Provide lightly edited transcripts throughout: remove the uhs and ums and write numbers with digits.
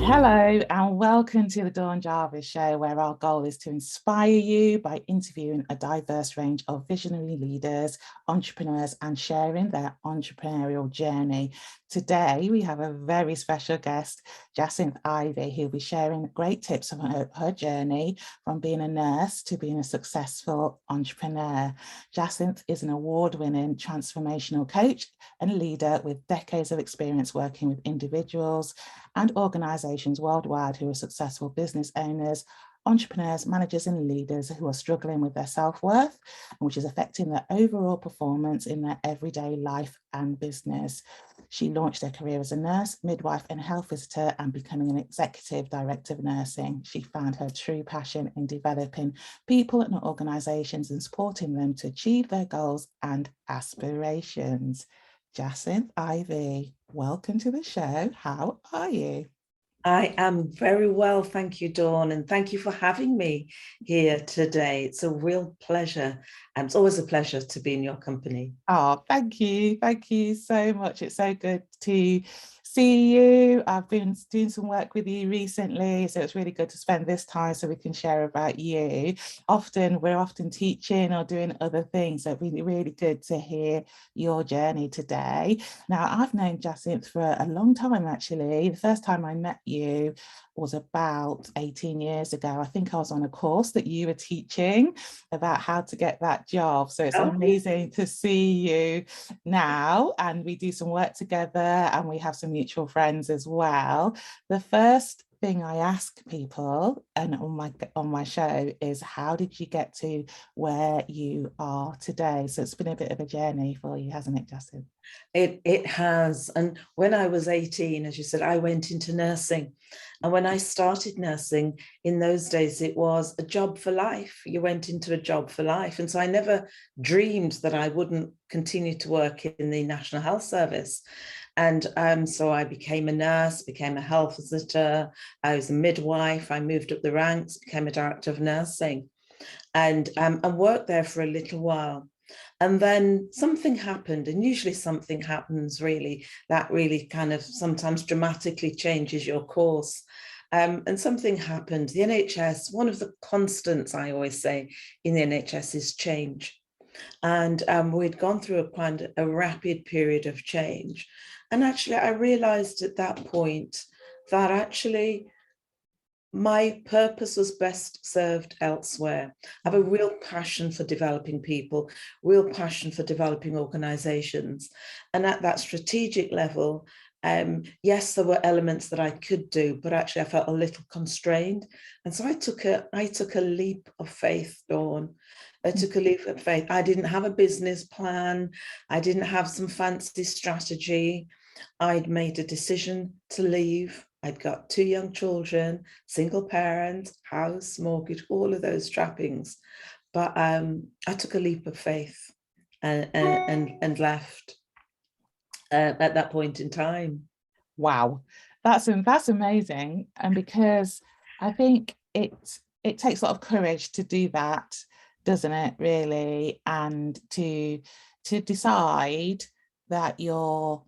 Hello and welcome to the Dawn Jarvis Show, where our goal is to inspire you by interviewing a diverse range of visionary leaders, entrepreneurs, and sharing their entrepreneurial journey. Today, we have a very special guest, Jacynth Ivey, who'll be sharing great tips on her journey from being a nurse to being a successful entrepreneur. Jacynth is an award-winning transformational coach and leader with decades of experience working with individuals and organizations worldwide who are successful business owners, entrepreneurs, managers, and leaders who are struggling with their self-worth, which is affecting their overall performance in their everyday life and business. She launched her career as a nurse, midwife, and health visitor, and becoming an executive director of nursing. She found her true passion in developing people and organizations and supporting them to achieve their goals and aspirations. Jacynth Ivey, welcome to the show. How are you? I am very well, thank you, Dawn, and thank you for having me here today. It's a real pleasure, and it's always a pleasure to be in your company. Oh, thank you. Thank you so much. It's so good to see you. I've been doing some work with you recently, so it's really good to spend this time so we can share about you. We're often teaching or doing other things, so it'd be really good to hear your journey today. Now, I've known Jacynth for a long time, actually. The first time I met you was about 18 years ago. I think I was on a course that you were teaching about how to get that job. So it's amazing to see you now, and we do some work together and we have some mutual friends as well. The first thing I ask people and on my show is, how did you get to where you are today? So it's been a bit of a journey for you, hasn't it, Jacynth? It has. And when I was 18, as you said, I went into nursing. And when I started nursing, in those days, it was a job for life. You went into a job for life. And so I never dreamed that I wouldn't continue to work in the National Health Service. And so I became a nurse, became a health visitor. I was a midwife. I moved up the ranks, became a director of nursing, and worked there for a little while. And then something happened, and usually something happens really that really kind of sometimes dramatically changes your course. And something happened. The NHS, one of the constants I always say in the NHS is change. And we'd gone through a rapid period of change. And actually, I realized at that point that actually my purpose was best served elsewhere. I have a real passion for developing people, real passion for developing organizations. And at that strategic level, yes, there were elements that I could do, but actually I felt a little constrained. And so I took a leap of faith, Dawn. I took a leap of faith. I didn't have a business plan. I didn't have some fancy strategy. I'd made a decision to leave. I'd got 2 young children, single parent, house, mortgage, all of those trappings. But I took a leap of faith and left at that point in time. Wow, that's amazing. And because I think it takes a lot of courage to do that, doesn't it, really? And to decide that your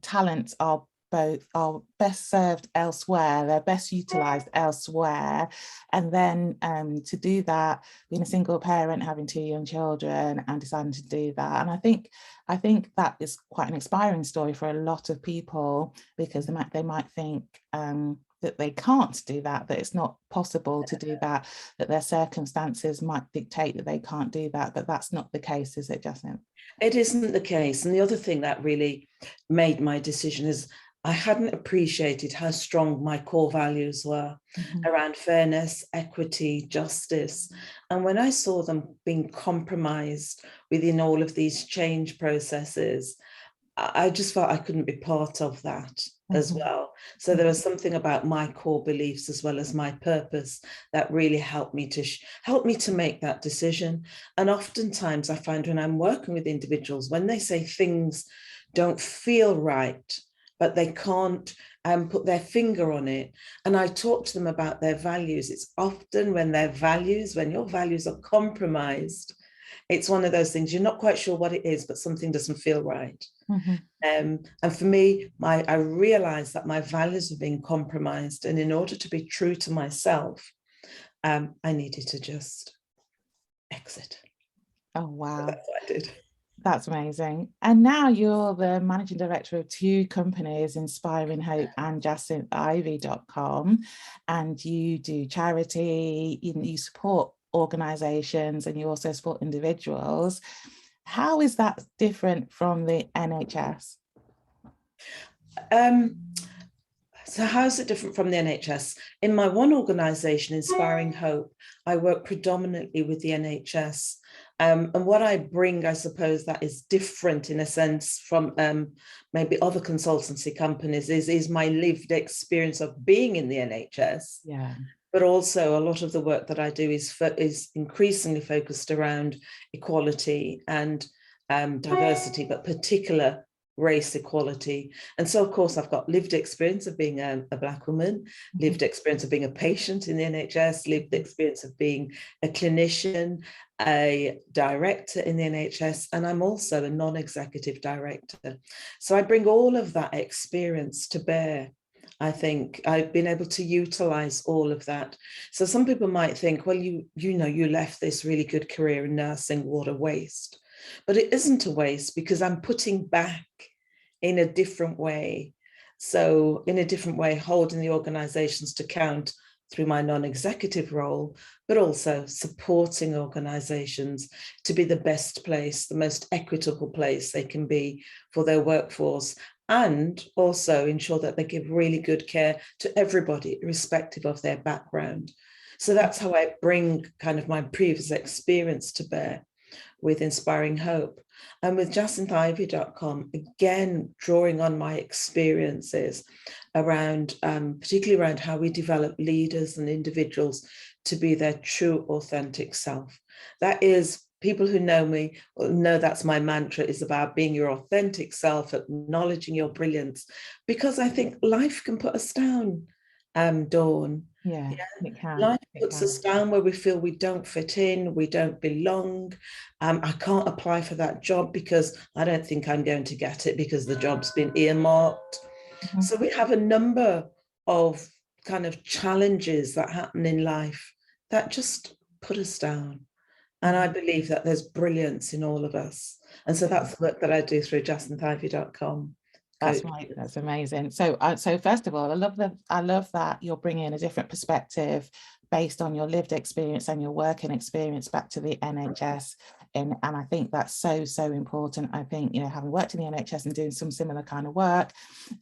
talents are best served elsewhere, they're best utilized elsewhere. And then to do that, being a single parent, having 2 young children and deciding to do that. And I think that is quite an inspiring story for a lot of people, because they might think that they can't do that it's not possible to do that their circumstances might dictate that they can't do that. But that's not the case, is it, Jacynth? It isn't the case. And the other thing that really made my decision is I hadn't appreciated how strong my core values were around fairness, equity, justice. And when I saw them being compromised within all of these change processes, I just felt I couldn't be part of that as well. So there was something about my core beliefs as well as my purpose that really helped me to make that decision. And oftentimes I find when I'm working with individuals, when they say things don't feel right, but they can't put their finger on it, and I talk to them about their values, it's often when your values are compromised, It's one of those things, you're not quite sure what it is, but something doesn't feel right. Mm-hmm. And for me, I realized that my values were being compromised. And in order to be true to myself, I needed to just exit. Oh, wow. So that's what I did. That's amazing. And now you're the managing director of two companies, Inspiring Hope and JacynthIvey.com. And you do charity, you support organizations, and you also support individuals. How is that different from the NHS? So how's it different from the NHS? In my one organisation, Inspiring Hope, I work predominantly with the NHS. And what I bring, I suppose, that is different in a sense from maybe other consultancy companies is my lived experience of being in the NHS. Yeah. But also a lot of the work that I do is increasingly focused around equality and diversity, but particular race equality. And so, of course, I've got lived experience of being a Black woman, lived experience of being a patient in the NHS, lived experience of being a clinician, a director in the NHS, and I'm also a non-executive director. So I bring all of that experience to bear. I think I've been able to utilize all of that. So some people might think, well, you left this really good career in nursing, what a waste. But it isn't a waste because I'm putting back in a different way. So in a different way, holding the organizations to account through my non-executive role, but also supporting organizations to be the best place, the most equitable place they can be for their workforce, and also ensure that they give really good care to everybody, irrespective of their background. So that's how I bring kind of my previous experience to bear with Inspiring Hope. And with JacynthIvey.com, again, drawing on my experiences around, particularly around how we develop leaders and individuals to be their true, authentic self. That is, people who know me know that's my mantra, is about being your authentic self, acknowledging your brilliance, because I think life can put us down, Dawn. Yeah, it can. Life puts us down where we feel we don't fit in, we don't belong. I can't apply for that job because I don't think I'm going to get it because the job's been earmarked. Mm-hmm. So we have a number of kind of challenges that happen in life that just put us down. And I believe that there's brilliance in all of us. And so that's the work that I do through JacynthIvey.com. That's amazing. So first of all, I love that you're bringing a different perspective based on your lived experience and your working experience back to the NHS. And I think that's so important. I think, having worked in the NHS and doing some similar kind of work,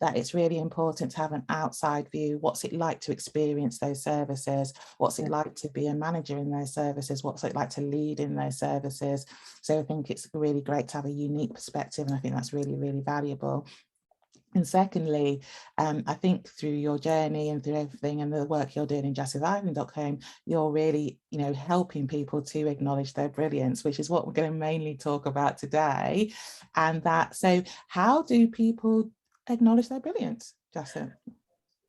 that it's really important to have an outside view. What's it like to experience those services? What's it like to be a manager in those services? What's it like to lead in those services? So I think it's really great to have a unique perspective, and I think that's really, really valuable. And secondly, I think through your journey and through everything and the work you're doing in JacynthIvey.com, you're really, helping people to acknowledge their brilliance, which is what we're going to mainly talk about today. And so how do people acknowledge their brilliance, Jacynth?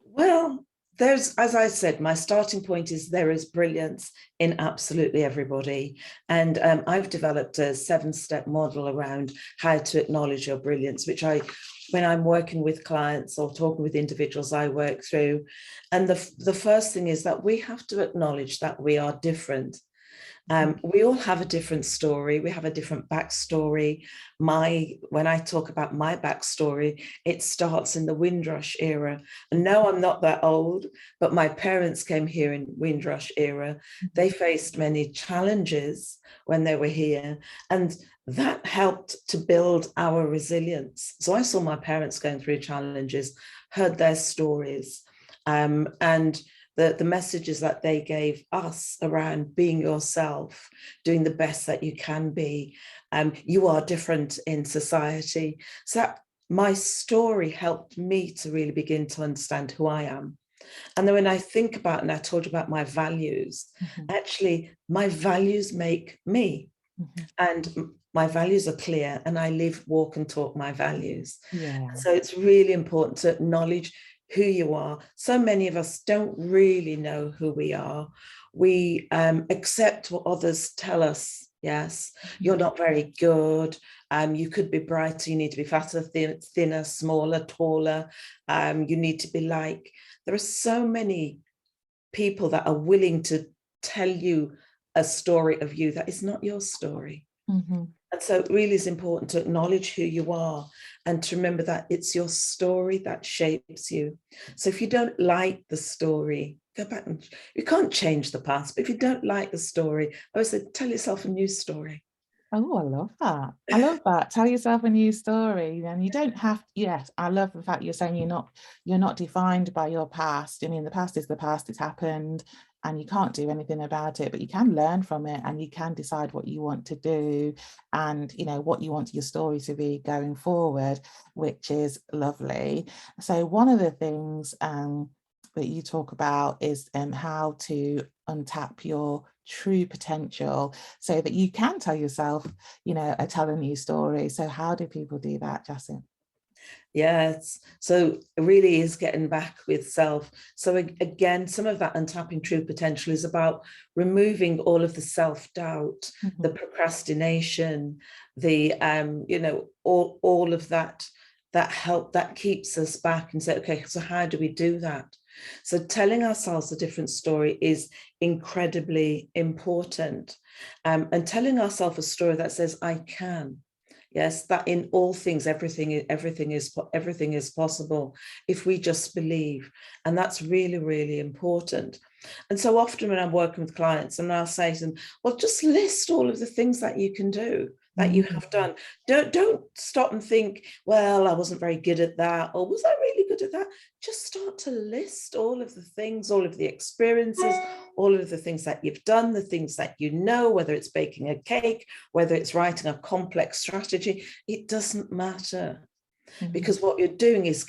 Well, as I said, my starting point is there is brilliance in absolutely everybody. And I've developed a 7-step model around how to acknowledge your brilliance, which when I'm working with clients or talking with individuals, I work through. And the first thing is that we have to acknowledge that we are different. We all have a different story. We have a different backstory. When I talk about my backstory, it starts in the Windrush era. And no, I'm not that old, but my parents came here in Windrush era. They faced many challenges when they were here, and that helped to build our resilience. So I saw my parents going through challenges, heard their stories, and the messages that they gave us around being yourself, doing the best that you can be. You are different in society. So my story helped me to really begin to understand who I am. And then when I think about, and I told you about my values, actually, my values make me. And my values are clear, and I live, walk, and talk my values. Yeah. So it's really important to acknowledge who you are. So many of us don't really know who we are. We accept what others tell us Yes, you're not very good. You could be brighter, you need to be fatter, thinner, smaller, taller. You need to be like, there are so many people that are willing to tell you a story of you that is not your story. Mm-hmm. And so it really is important to acknowledge who you are and to remember that it's your story that shapes you. So if you don't like the story, go back and you can't change the past, but if you don't like the story, I always say, tell yourself a new story. Oh, I love that. I love that. Tell yourself a new story. And you don't have, yes, I love the fact you're saying you're not defined by your past. I mean, the past is the past, it's happened, and you can't do anything about it, but you can learn from it and you can decide what you want to do and what you want your story to be going forward, which is lovely. So one of the things that you talk about is how to untap your true potential so that you can tell yourself, tell a new story. So how do people do that, Jacynth? Yes, so it really is getting back with self. So again, some of that untapping true potential is about removing all of the self-doubt, Mm-hmm. the procrastination, the all of that help that keeps us back, and say, okay, so how do we do that? So telling ourselves a different story is incredibly important, and telling ourselves a story that says, I can. Yes, that in all things, everything is possible if we just believe. And that's really, really important. And so often when I'm working with clients, and I'll say to them, well, just list all of the things that you can do, that you have done. Don't stop and think, well, I wasn't very good at that, or was I really good at that? Just start to list all of the things, all of the experiences, all of the things that you've done, the things that you know, whether it's baking a cake, whether it's writing a complex strategy, it doesn't matter. Mm-hmm. Because what you're doing is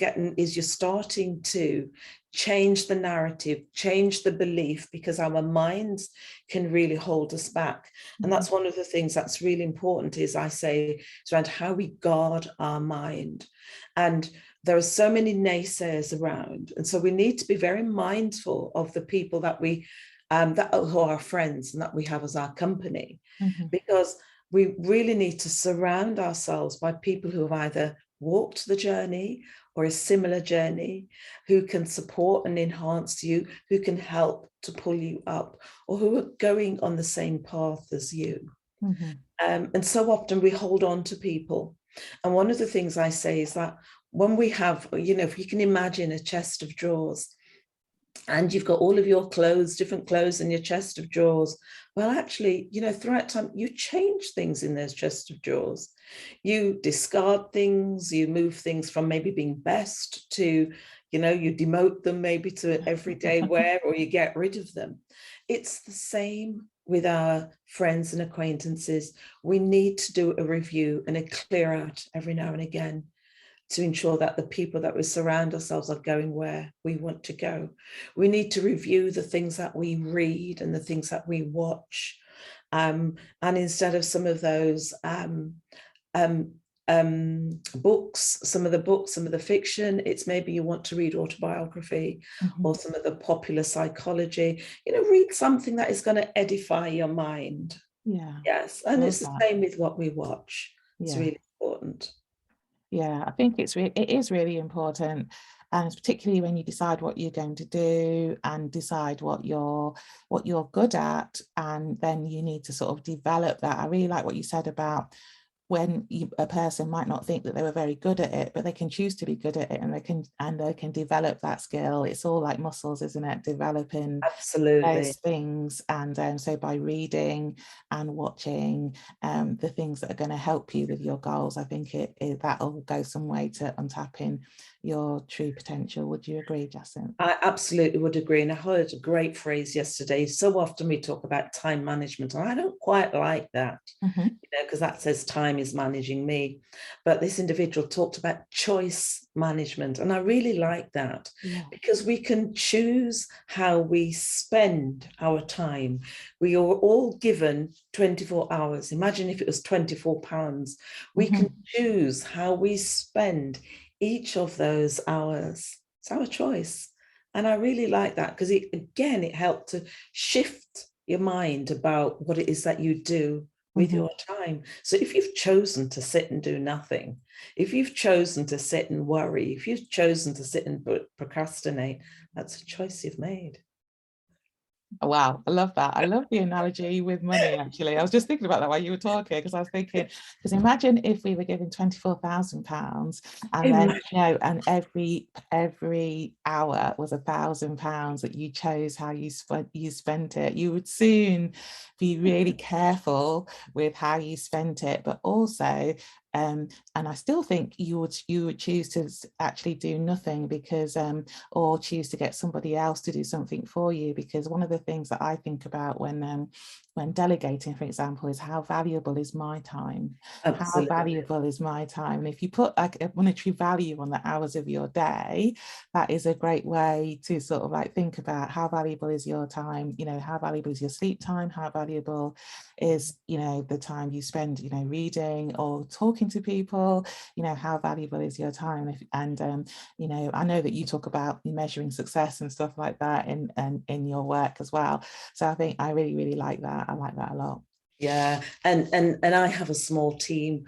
you're starting to change the narrative, change the belief, because our minds can really hold us back. And that's one of the things that's really important, is I say, it's around how we guard our mind. And there are so many naysayers around. And so we need to be very mindful of the people that who are our friends and that we have as our company, because we really need to surround ourselves by people who have either walked the journey or a similar journey, who can support and enhance you, who can help to pull you up, or who are going on the same path as you. And so often we hold on to people. And one of the things I say is that when we have, if you can imagine a chest of drawers, and you've got all of your clothes, different clothes in your chest of drawers. Well, actually, throughout time, you change things in those chest of drawers. You discard things, you move things from maybe being best to, you demote them maybe to everyday wear, or you get rid of them. It's the same with our friends and acquaintances. We need to do a review and a clear out every now and again, to ensure that the people that we surround ourselves are going where we want to go. We need to review the things that we read and the things that we watch. And instead of some of those books, some of the fiction, it's maybe you want to read autobiography or some of the popular psychology. Read something that is going to edify your mind. Yeah. Yes. And it's the same with what we watch. It's really important. Yeah, I think it is really important, and particularly when you decide what you're going to do and decide what you're good at, and then you need to sort of develop that. I really like what you said about when a person might not think that they were very good at it, but they can choose to be good at it, and they can develop that skill. It's all like muscles, isn't it? Developing those things. And so by reading and watching the things that are going to help you with your goals, I think that'll go some way to untapping your true potential. Would you agree, Jacynth? I absolutely would agree. And I heard a great phrase yesterday. So often we talk about time management, and I don't quite like that, because that says time is managing me. But this individual talked about choice management. And I really like that, because we can choose how we spend our time. We are all given 24 hours. Imagine if it was 24 pounds. We can choose how we spend each of those hours. It's our choice. And I really like that, because it helped to shift your mind about what it is that you do with your time. So if you've chosen to sit and do nothing, if you've chosen to sit and worry, if you've chosen to sit and procrastinate, that's a choice you've made. Wow, I love that. I love the analogy with money, actually. I was just thinking about that while you were talking, because I was thinking, because imagine if we were given £24,000 and then, you know, and every hour was £1,000 that you chose how you spent it. You would soon be really careful with how you spent it, but also and I still think you would choose to actually do nothing, because or choose to get somebody else to do something for you, because one of the things that I think about when delegating, for example, is how valuable is my time. Absolutely. How valuable is my time? And if you put like a monetary value on the hours of your day, that is a great way to sort of like think about how valuable is your time, you know, how valuable is your sleep time, how valuable is, you know, the time you spend, you know, reading or talking to people, you know, how valuable is your time. You know, I know that you talk about measuring success and stuff like that in your work as well. So I think I really like that. I like that a lot. Yeah, and I have a small team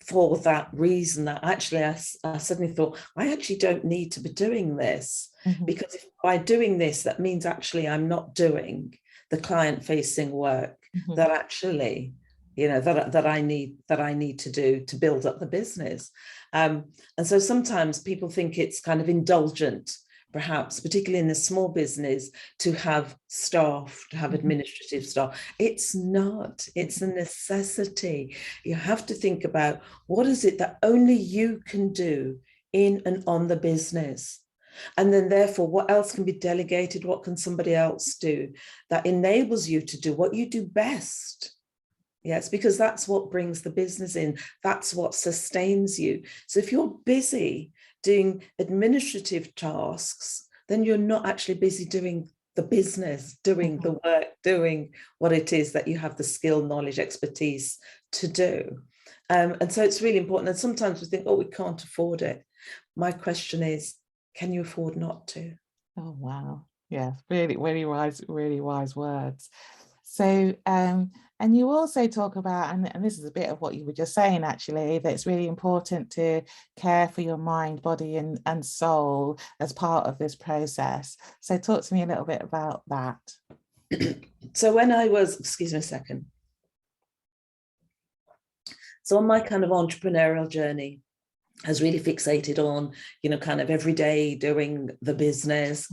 for that reason, that actually I suddenly thought, I actually don't need to be doing this, because if by doing this, that means actually I'm not doing the client facing work that actually, you know, that I need to do to build up the business. And so sometimes people think it's kind of indulgent, perhaps, particularly in a small business, to have staff, to have administrative staff. It's not, it's a necessity. You have to think about, what is it that only you can do in and on the business? And then therefore, what else can be delegated? What can somebody else do that enables you to do what you do best? Yes, because that's what brings the business in. That's what sustains you. So if you're busy doing administrative tasks, then you're not actually busy doing the business, doing the work, doing what it is that you have the skill, knowledge, expertise to do. And so it's really important. And sometimes we think, oh, we can't afford it. My question is, can you afford not to? Oh, wow. Yeah, really wise words. So, and you also talk about, and this is a bit of what you were just saying, actually, that it's really important to care for your mind, body, and soul as part of this process. So talk to me a little bit about that. So when I was, excuse me a second. So on my kind of entrepreneurial journey, has really fixated on, you know, kind of every day doing the business,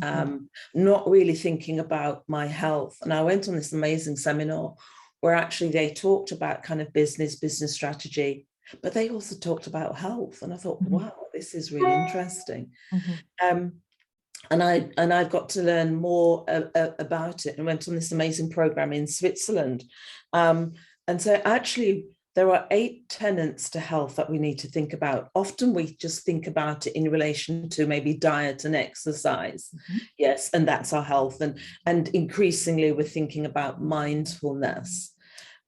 not really thinking about my health. And I went on this amazing seminar where actually they talked about kind of business strategy, but they also talked about health. And I thought, wow, this is really interesting. And I've got to learn more about it, and went on this amazing program in Switzerland. And so actually, there are 8 tenets to health that we need to think about. Often we just think about it in relation to maybe diet and exercise. Yes, and that's our health. And increasingly we're thinking about mindfulness.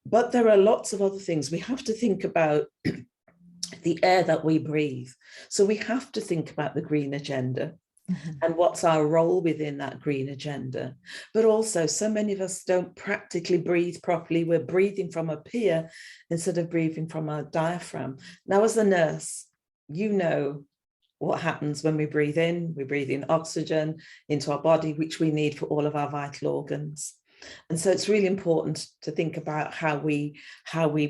But there are lots of other things. We have to think about the air that we breathe. So we have to think about the green agenda. And what's our role within that green agenda. But also, so many of us don't practically breathe properly. We're breathing from up here instead of breathing from our diaphragm. Now, as a nurse, you know what happens when we breathe in oxygen into our body, which we need for all of our vital organs. And so it's really important to think about how we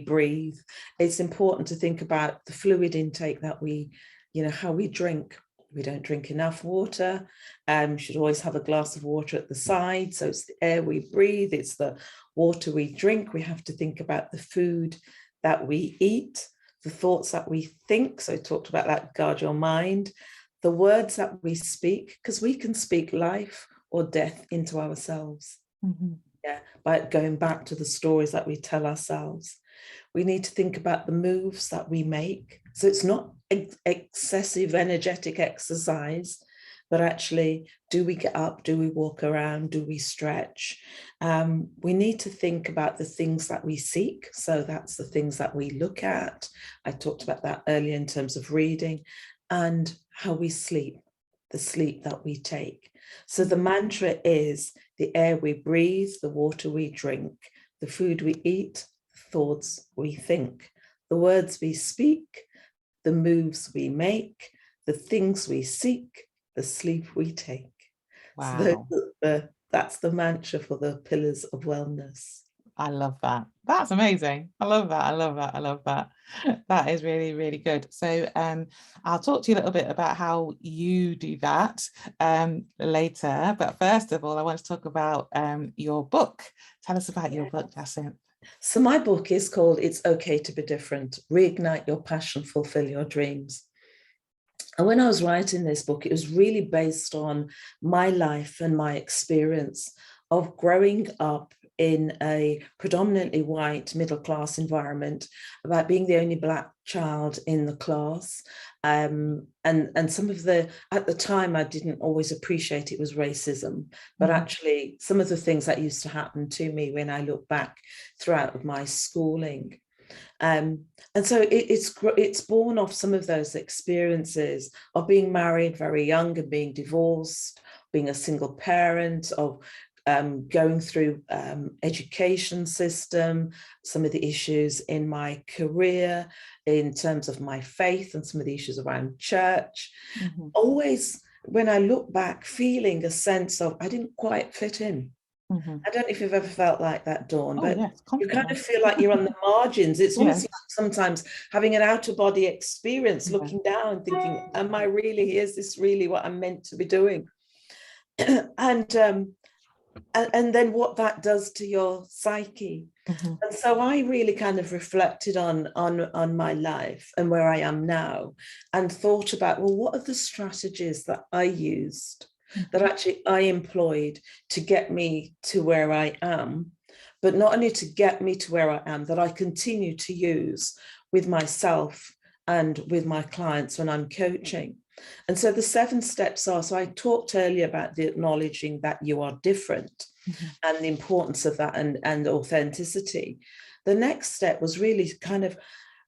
breathe. It's important to think about the fluid intake that we, you know, how we drink. We don't drink enough water. Should always have a glass of water at the side. So it's the air we breathe, it's the water we drink. We have to think about the food that we eat, the thoughts that we think. So I talked about that, guard your mind, the words that we speak, because we can speak life or death into ourselves. Yeah, by going back to the stories that we tell ourselves. We need to think about the moves that we make. So it's not excessive energetic exercise, but actually, do we get up? Do we walk around? Do we stretch? We need to think about the things that we seek. So that's the things that we look at. I talked about that earlier in terms of reading, and how we sleep, the sleep that we take. So the mantra is the air we breathe, the water we drink, the food we eat, thoughts we think, the words we speak, the moves we make, the things we seek, the sleep we take. Wow. So that's the mantra for the pillars of wellness. I love that. That's amazing. I love that. I love that. I love that. That is really, really good. So I'll talk to you a little bit about how you do that later. But first of all, I want to talk about your book. Tell us about your book, Jacynth. So my book is called It's Okay to Be Different. Reignite Your Passion, Fulfill Your Dreams. And when I was writing this book, it was really based on my life and my experience of growing up in a predominantly white middle-class environment, about being the only Black child in the class. And some of at the time, I didn't always appreciate it was racism, but actually some of the things that used to happen to me when I look back throughout my schooling. And so it's born off some of those experiences of being married very young and being divorced, being a single parent, of going through education system, some of the issues in my career in terms of my faith and some of the issues around church. Always, when I look back, feeling a sense of I didn't quite fit in. I don't know if you've ever felt like that, Dawn, but yes, you kind of feel like you're on the margins. It's almost like sometimes having an out-of-body experience, looking down, thinking, am I really, is this really what I'm meant to be doing? And then what that does to your psyche. And so I really kind of reflected on my life and where I am now, and thought about, well, what are the strategies that I used, that actually I employed to get me to where I am, but not only to get me to where I am, that I continue to use with myself and with my clients when I'm coaching. And so the 7 steps are, so I talked earlier about the acknowledging that you are different and the importance of that, and authenticity. The next step was really kind of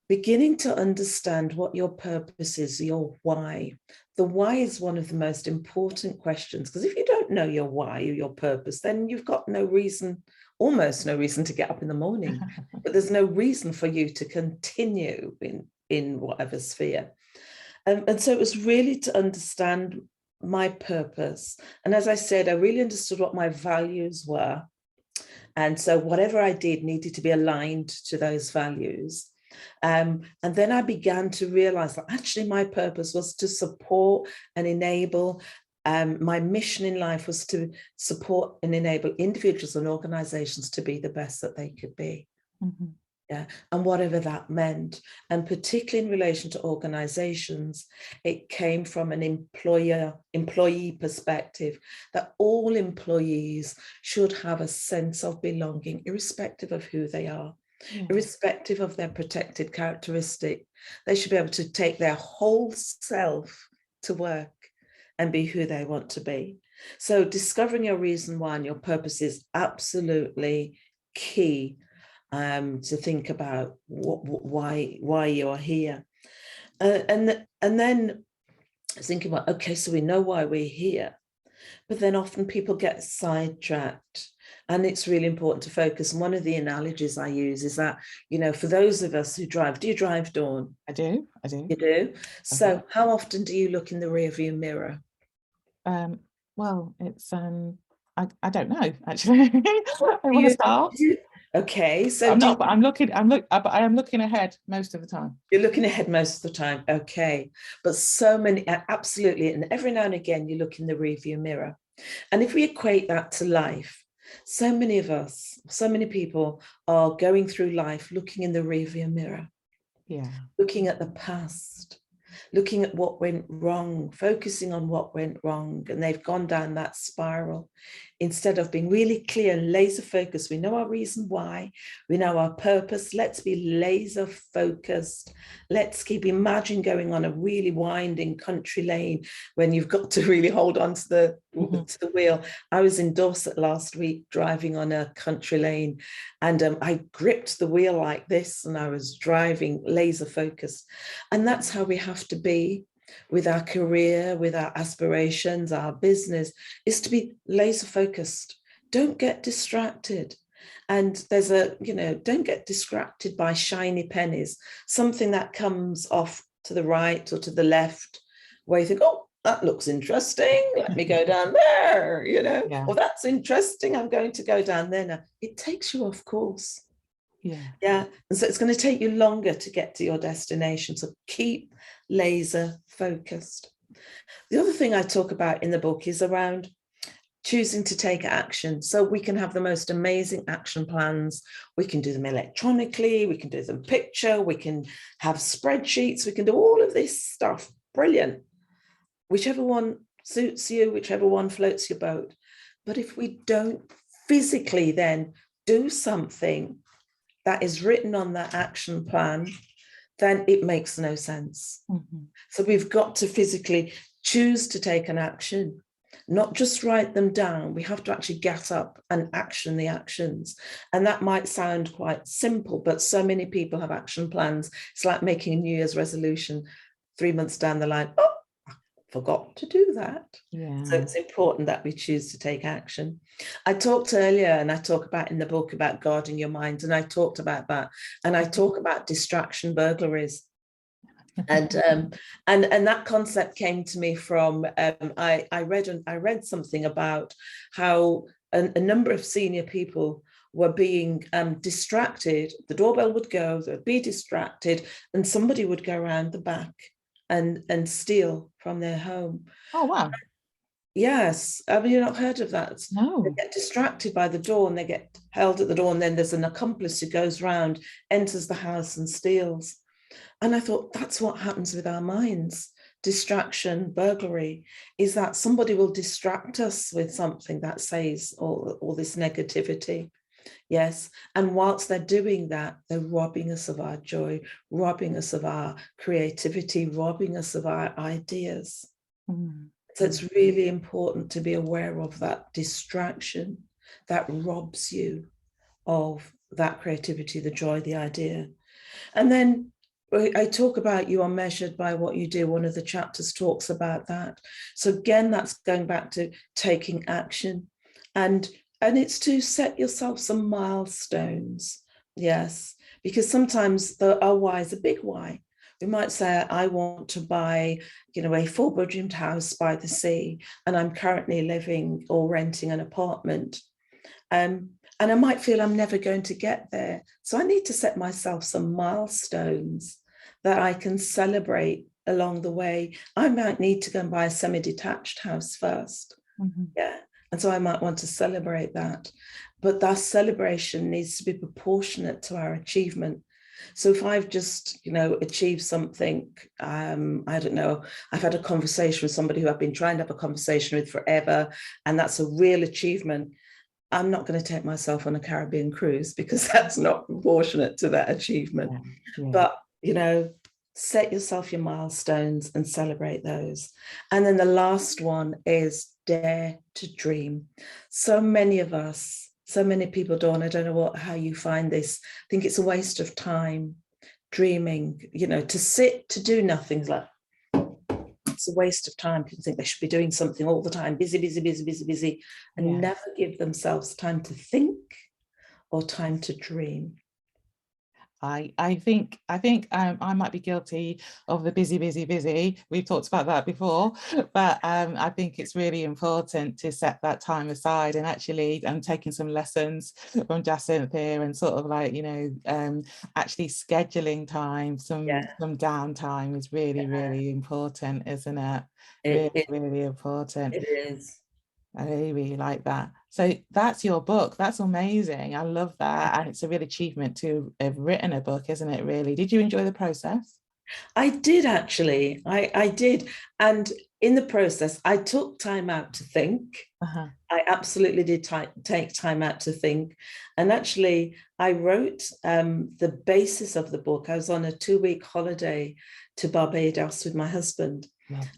beginning to understand what your purpose is, your why. The why is one of the most important questions, because if you don't know your why or your purpose, then you've got no reason, almost no reason to get up in the morning, but there's no reason for you to continue in whatever sphere. And so it was really to understand my purpose. And as I said, I really understood what my values were. And so whatever I did needed to be aligned to those values. And then I began to realize that actually my purpose was to support and enable. My mission in life was to support and enable individuals and organizations to be the best that they could be. Yeah, and whatever that meant. And particularly in relation to organizations, it came from an employee perspective, that all employees should have a sense of belonging, irrespective of who they are, irrespective of their protected characteristic. They should be able to take their whole self to work and be who they want to be. So discovering your reason why and your purpose is absolutely key. To think about why you are here, and then thinking about, okay, so we know why we're here, but then often people get sidetracked, and it's really important to focus. And one of the analogies I use is that, you know, for those of us who drive, do you drive, Dawn? I do. You do. So how often do you look in the rearview mirror? Well, it's I don't know, actually. I want to start. Okay, so but I am looking ahead most of the time. You're looking ahead most of the time. Okay. But so many, absolutely. And every now and again, you look in the rearview mirror. And if we equate that to life, so many of us, so many people are going through life looking in the rearview mirror. Yeah. Looking at the past, looking at what went wrong, focusing on what went wrong, and they've gone down that spiral instead of being really clear and laser focused. We know our reason why, we know our purpose. Let's be laser focused. Let's imagine going on a really winding country lane when you've got to really hold on to the wheel. I was in Dorset last week driving on a country lane, and I gripped the wheel like this, and I was driving laser focused. And that's how we have to be with our career, with our aspirations, our business, is to be laser focused. Don't get distracted. And there's don't get distracted by shiny pennies, something that comes off to the right or to the left, where you think, oh, that looks interesting. Let me go down there, Yeah. or that's interesting. I'm going to go down there now. It takes you off course. Yeah. Yeah. And so it's going to take you longer to get to your destination. So keep laser focused. The other thing I talk about in the book is around choosing to take action. So we can have the most amazing action plans. We can do them electronically. We can do them picture. We can have spreadsheets. We can do all of this stuff. Brilliant. Whichever one suits you, whichever one floats your boat. But if we don't physically then do something that is written on that action plan, then it makes no sense. Mm-hmm. So we've got to physically choose to take an action, not just write them down. We have to actually get up and action the actions. And that might sound quite simple, but so many people have action plans. It's like making a New Year's resolution 3 months down the line. Oh, I forgot to do that. Yeah. So it's important that we choose to take action. I talked earlier, and I talk about in the book about guarding your mind, and I talked about that. And I talk about distraction burglaries. And that concept came to me from I read something about how a number of senior people were being distracted. The doorbell would go, they'd be distracted, and somebody would go around the back and steal from their home. Oh, wow. Yes, have you not heard of that? No. They get distracted by the door and they get held at the door, and then there's an accomplice who goes round, enters the house and steals. And I thought, that's what happens with our minds. Distraction, burglary, is that somebody will distract us with something that says all this negativity. Yes. And whilst they're doing that, they're robbing us of our joy, robbing us of our creativity, robbing us of our ideas. Mm. So it's really important to be aware of that distraction that robs you of that creativity, the joy, the idea. And then I talk about you are measured by what you do. One of the chapters talks about that. So again, that's going back to taking action. And it's to set yourself some milestones. Yes, because sometimes our why is a big why. We might say, I want to buy, a 4-bedroomed house by the sea, and I'm currently living or renting an apartment. And I might feel I'm never going to get there. So I need to set myself some milestones that I can celebrate along the way. I might need to go and buy a semi-detached house first. Mm-hmm. Yeah. And so I might want to celebrate that. But that celebration needs to be proportionate to our achievement. So if I've just, achieved something, I don't know, I've had a conversation with somebody who I've been trying to have a conversation with forever, and that's a real achievement, I'm not going to take myself on a Caribbean cruise, because that's not proportionate to that achievement. Yeah. But, set yourself your milestones and celebrate those. And then the last one is dare to dream. So many of us, so many people, Dawn, I don't know how you find this. I think it's a waste of time dreaming, to sit, to do nothing. Like, it's a waste of time. People think they should be doing something all the time, busy, and never give themselves time to think or time to dream. I think I might be guilty of the busy. We've talked about that before, but I think it's really important to set that time aside. And actually, I'm taking some lessons from Jacynth here, and sort of like, actually scheduling time, some downtime is really important, isn't it? Really important. It is. I really like that. So that's your book. That's amazing. I love that. And it's a real achievement to have written a book, isn't it, really? Did you enjoy the process? I did, actually. I did. And in the process, I took time out to think. Uh-huh. I absolutely did take time out to think. And actually, I wrote the basis of the book. I was on a 2-week holiday to Barbados with my husband.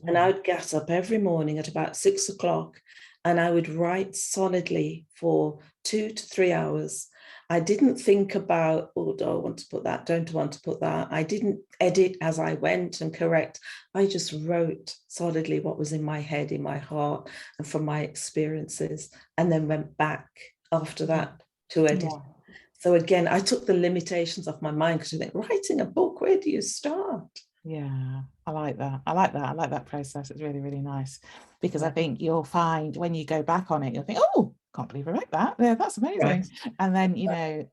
And I would get up every morning at about 6 o'clock, and I would write solidly for 2 to 3 hours. I didn't think about, oh, do I want to put that? Don't want to put that? I didn't edit as I went and correct. I just wrote solidly what was in my head, in my heart, and from my experiences, and then went back after that to edit. Yeah. So again, I took the limitations off my mind, because I think, writing a book, where do you start? Yeah, I like that. I like that. I like that process. It's really, really nice, because I Yeah. think you'll find when you go back on it, you'll think, oh, can't believe I wrote that. Yeah, that's amazing. Right. And then,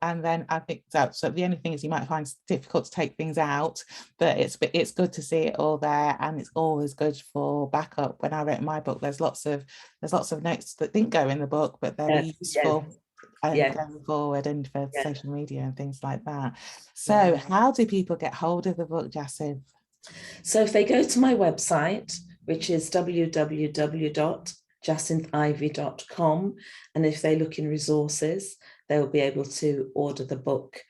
and then I think that, so the only thing is you might find it's difficult to take things out, but it's good to see it all there, and it's always good for backup. When I wrote my book, there's lots of notes that didn't go in the book, but they'll be Yes, yes, useful yes, going forward, and for yes. social media and things like that. So Yeah. how do people get hold of the book, Jacynth? So if they go to my website, which is www.jacynthivey.com, and if they look in resources, they'll be able to order the book.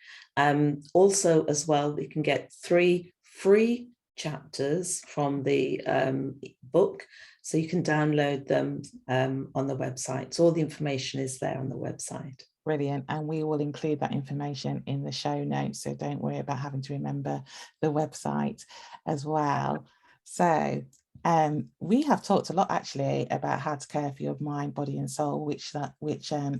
Also, as well, you can get 3 free chapters from the book, so you can download them on the website. So all the information is there on the website. Brilliant. And we will include that information in the show notes, so don't worry about having to remember the website as well. So we have talked a lot actually about how to care for your mind, body and soul, which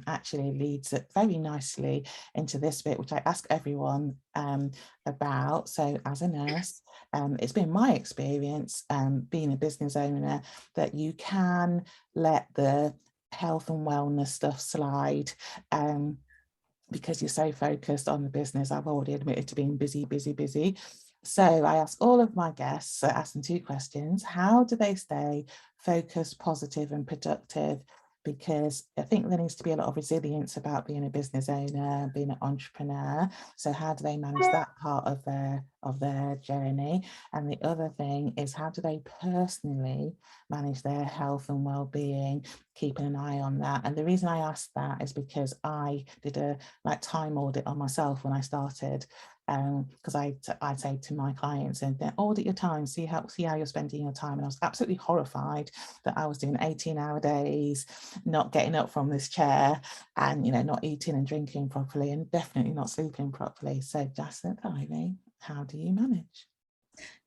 actually leads it very nicely into this bit, which I ask everyone about. So as a nurse, it's been my experience being a business owner that you can let the health and wellness stuff slide, because you're so focused on the business. I've already admitted to being busy. So I ask all of my guests, I ask them 2 questions. How do they stay focused, positive and productive? Because I think there needs to be a lot of resilience about being a business owner, being an entrepreneur. So how do they manage that part of their journey? And the other thing is, how do they personally manage their health and well-being, keeping an eye on that? And the reason I asked that is because I did a time audit on myself when I started, because I say to my clients, and then audit your time, see how you're spending your time. And I was absolutely horrified that I was doing 18-hour days, not getting up from this chair, and not eating and drinking properly, and definitely not sleeping properly. So Jacynth Ivey, how do you manage?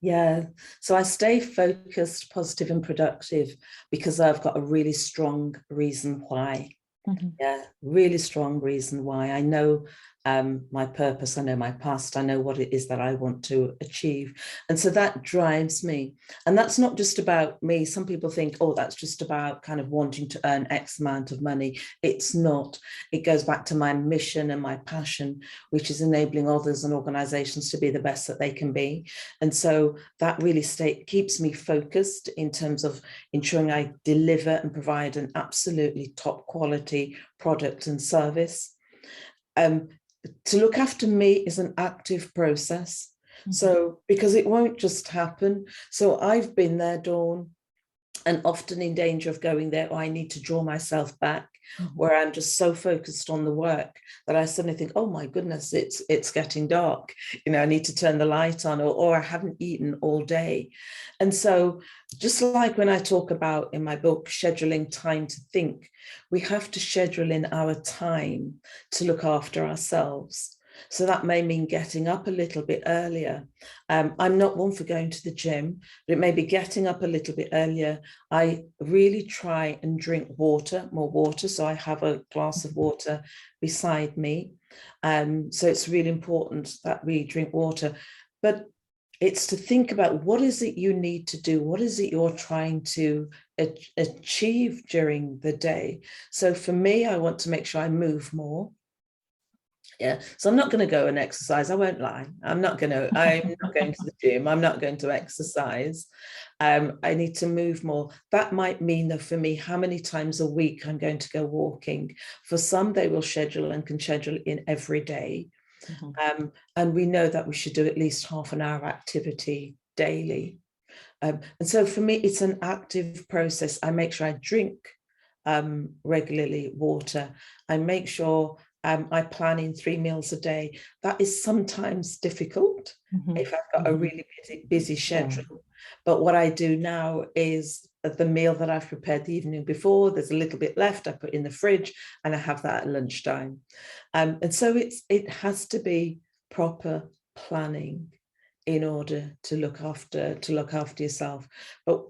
Yeah, so I stay focused, positive and productive because I've got a really strong reason why. Mm-hmm. Yeah, really strong reason why. I know my purpose, I know my past, I know what it is that I want to achieve. And so that drives me. And that's not just about me. Some people think, oh, that's just about kind of wanting to earn X amount of money. It's not. It goes back to my mission and my passion, which is enabling others and organizations to be the best that they can be. And so that really keeps me focused in terms of ensuring I deliver and provide an absolutely top quality product and service. To look after me is an active process. Mm-hmm. So, because it won't just happen. So I've been there, Dawn, and often in danger of going there, or I need to draw myself back, where I'm just so focused on the work that I suddenly think, oh my goodness, it's getting dark. I need to turn the light on, or I haven't eaten all day. And so just like when I talk about in my book, scheduling time to think, we have to schedule in our time to look after ourselves. So that may mean getting up a little bit earlier. I'm not one for going to the gym, but it may be getting up a little bit earlier. I really try and drink more water. So I have a glass of water beside me. So it's really important that we drink water. But it's to think about, what is it you need to do? What is it you're trying to achieve during the day? So for me, I want to make sure I move more. Yeah, so I'm not going to go and exercise. I won't lie. I'm not going to the gym. I'm not going to exercise. I need to move more. That might mean that for me, how many times a week I'm going to go walking. For some, they will schedule and can schedule in every day. Mm-hmm. And we know that we should do at least half an hour activity daily. And so for me, it's an active process. I make sure I drink regularly water. I make sure I plan in 3 meals a day. That is sometimes difficult if I've got a really busy schedule. Yeah. But what I do now is the meal that I've prepared the evening before, there's a little bit left, I put in the fridge and I have that at lunchtime. And so it has to be proper planning in order to look after yourself. But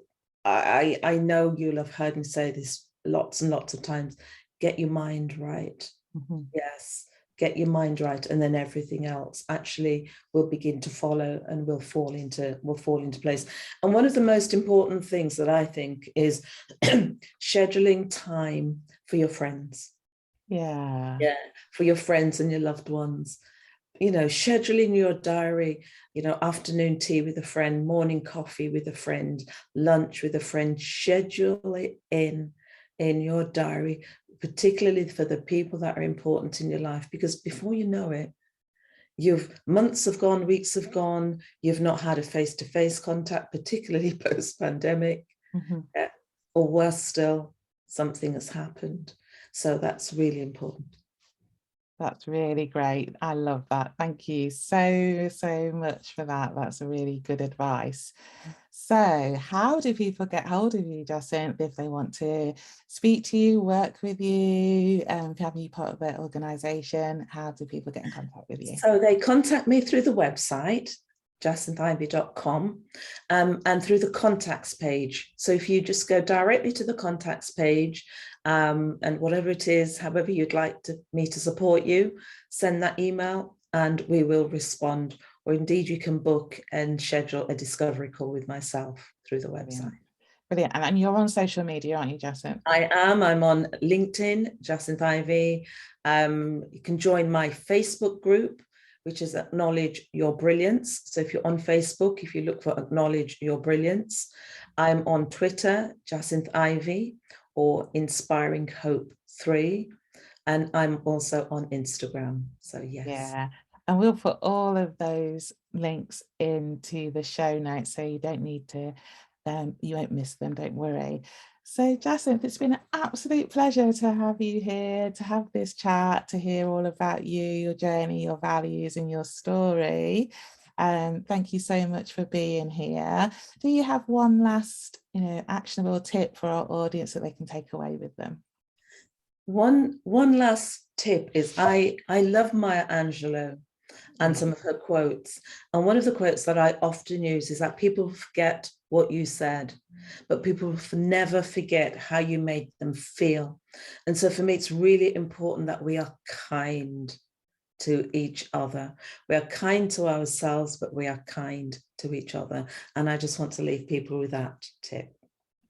I know you'll have heard me say this lots and lots of times, get your mind right. Mhm. Yes, get your mind right, and then everything else actually will begin to follow and will fall into place. And one of the most important things that I think is scheduling time for your friends. Yeah. Yeah, for your friends and your loved ones. Scheduling your diary, afternoon tea with a friend, morning coffee with a friend, lunch with a friend. Schedule it in your diary, particularly for the people that are important in your life, because before you know it, months have gone, weeks have gone, you've not had a face-to-face contact, particularly post-pandemic, Mhm. or worse still, something has happened. So that's really important. That's really great. I love that. Thank you so, so much for that. That's a really good advice. So how do people get hold of you, Jacynth, if they want to speak to you, work with you, have you part of their organisation? How do people get in contact with you? So they contact me through the website, jacynthivey.com, and through the contacts page. So if you just go directly to the contacts page, and whatever it is, however you'd like me to support you, send that email and we will respond. Or indeed, you can book and schedule a discovery call with myself through the website. Brilliant. Brilliant. And you're on social media, aren't you, Jacynth? I am. I'm on LinkedIn, Jacynth Ivey. You can join my Facebook group, which is Acknowledge Your Brilliance. So if you're on Facebook, if you look for Acknowledge Your Brilliance, I'm on Twitter, Jacynth Ivey, or Inspiring Hope 3. And I'm also on Instagram. So yes. Yeah. And we'll put all of those links into the show notes, so you don't need to, you won't miss them, don't worry. So Jacynth, it's been an absolute pleasure to have you here, to have this chat, to hear all about you, your journey, your values and your story. Thank you so much for being here. Do you have one last, actionable tip for our audience that they can take away with them? One last tip is I love Maya Angelou and some of her quotes. And one of the quotes that I often use is that people forget what you said, but people never forget how you made them feel. And so for me, it's really important that we are kind to each other. We are kind to ourselves, but we are kind to each other. And I just want to leave people with that tip.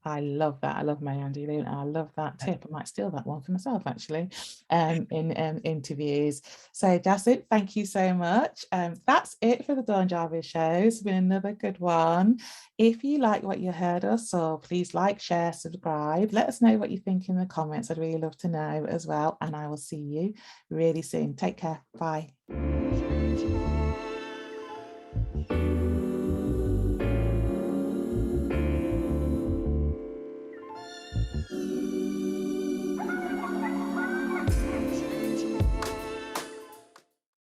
I love that. I love my Andy Loon. I love that tip. I might steal that one for myself, actually, in interviews. So, Jacynth, thank you so much. That's it for the Dawn Jarvis Show. It's been another good one. If you like what you heard us saw, please like, share, subscribe. Let us know what you think in the comments. I'd really love to know as well. And I will see you really soon. Take care. Bye.